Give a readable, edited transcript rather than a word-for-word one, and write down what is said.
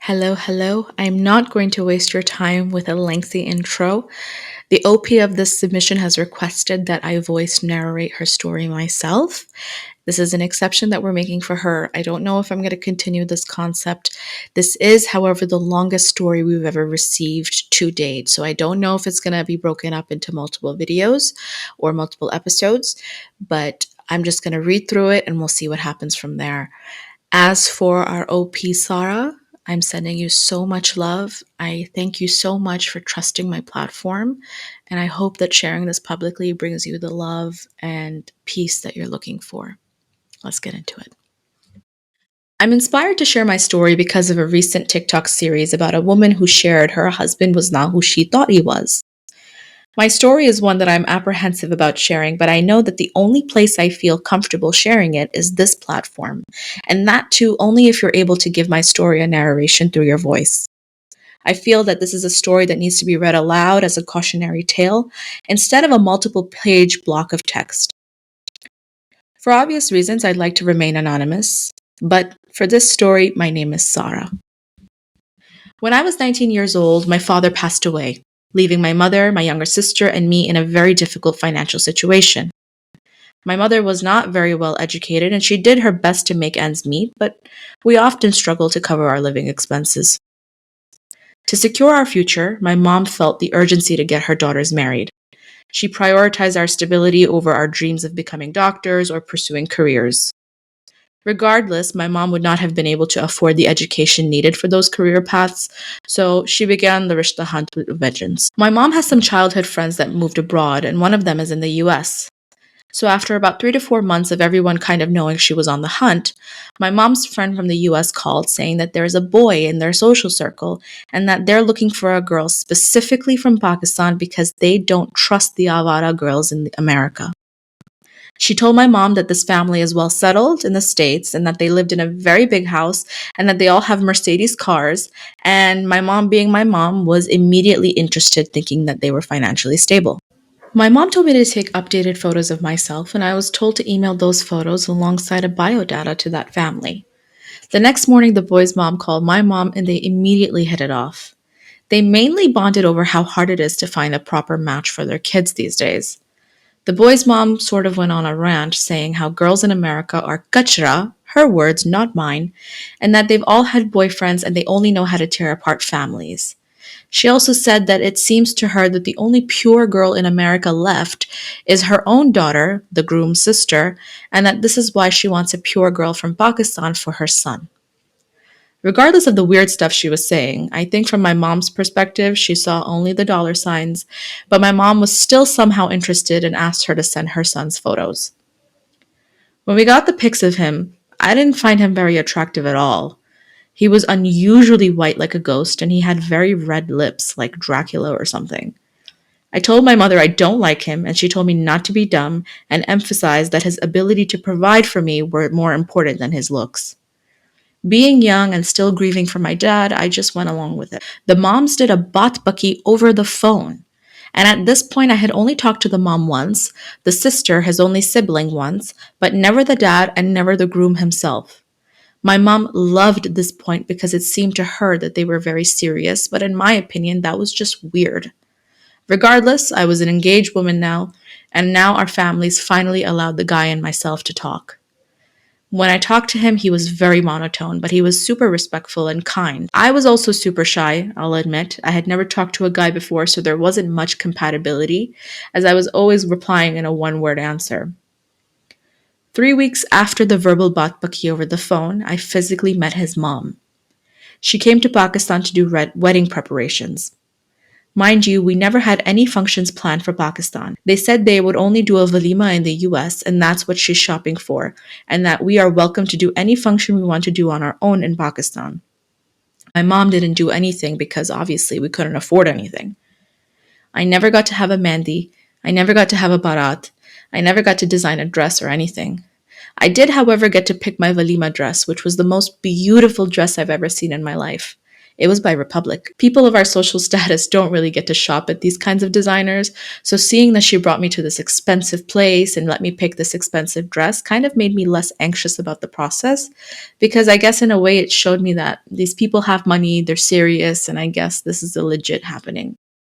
Hello, hello. I'm not going to waste your time with a lengthy intro. The OP of this submission has requested that I voice narrate her story myself. This is an exception that we're making for her. I don't know if I'm going to continue this concept. This is, however, the longest story we've ever received to date. So I don't know if it's going to be broken up into multiple videos or multiple episodes, but I'm just going to read through it and we'll see what happens from there. As for our OP Sara, I'm sending you so much love. I thank you so much for trusting my platform, and I hope that sharing this publicly brings you the love and peace that you're looking for. Let's get into it. I'm inspired to share my story because of a recent TikTok series about a woman who shared her husband was not who she thought he was. My story is one that I'm apprehensive about sharing, but I know that the only place I feel comfortable sharing it is this platform, and that too only if you're able to give my story a narration through your voice. I feel that this is a story that needs to be read aloud as a cautionary tale instead of a multiple page block of text. For obvious reasons, I'd like to remain anonymous, but for this story, my name is Sara. When I was 19 years old, my father passed away, leaving my mother, my younger sister, and me in a very difficult financial situation. My mother was not very well educated and she did her best to make ends meet, but we often struggled to cover our living expenses. To secure our future, my mom felt the urgency to get her daughters married. She prioritized our stability over our dreams of becoming doctors or pursuing careers. Regardless, my mom would not have been able to afford the education needed for those career paths, so she began the Rishta hunt with a vengeance. My mom has some childhood friends that moved abroad, and one of them is in the US. So after about 3 to 4 months of everyone kind of knowing she was on the hunt, my mom's friend from the US called saying that there's a boy in their social circle and that they're looking for a girl specifically from Pakistan because they don't trust the Avara girls in America. She told my mom that this family is well settled in the States and that they lived in a very big house and that they all have Mercedes cars. And my mom, being my mom, was immediately interested, thinking that they were financially stable. My mom told me to take updated photos of myself, and I was told to email those photos alongside a biodata to that family. The next morning, the boy's mom called my mom and they immediately hit it off. They mainly bonded over how hard it is to find a proper match for their kids these days. The boy's mom sort of went on a rant saying how girls in America are kachra, her words, not mine, and that they've all had boyfriends and they only know how to tear apart families. She also said that it seems to her that the only pure girl in America left is her own daughter, the groom's sister, and that this is why she wants a pure girl from Pakistan for her son. Regardless of the weird stuff she was saying, I think from my mom's perspective, she saw only the dollar signs, but my mom was still somehow interested and asked her to send her son's photos. When we got the pics of him, I didn't find him very attractive at all. He was unusually white like a ghost, and he had very red lips, like Dracula or something. I told my mother I don't like him, and she told me not to be dumb and emphasized that his ability to provide for me were more important than his looks. Being young and still grieving for my dad, I just went along with it. The moms did a bat baki over the phone. And at this point, I had only talked to the mom once, the sister, his only sibling, once, but never the dad and never the groom himself. My mom loved this point because it seemed to her that they were very serious, but in my opinion, that was just weird. Regardless, I was an engaged woman now, and now our families finally allowed the guy and myself to talk. When I talked to him, he was very monotone, but he was super respectful and kind. I was also super shy, I'll admit. I had never talked to a guy before, so there wasn't much compatibility, as I was always replying in a one-word answer. 3 weeks after the verbal batbaki over the phone, I physically met his mom. She came to Pakistan to do wedding preparations. Mind you, we never had any functions planned for Pakistan. They said they would only do a walima in the US, and that's what she's shopping for, and that we are welcome to do any function we want to do on our own in Pakistan. My mom didn't do anything because obviously we couldn't afford anything. I never got to have a mehndi. I never got to have a barat. I never got to design a dress or anything. I did, however, get to pick my walima dress, which was the most beautiful dress I've ever seen in my life. It was by Republic. People of our social status don't really get to shop at these kinds of designers. So seeing that she brought me to this expensive place and let me pick this expensive dress kind of made me less anxious about the process, because I guess in a way it showed me that these people have money, they're serious, and I guess this is a legit happening.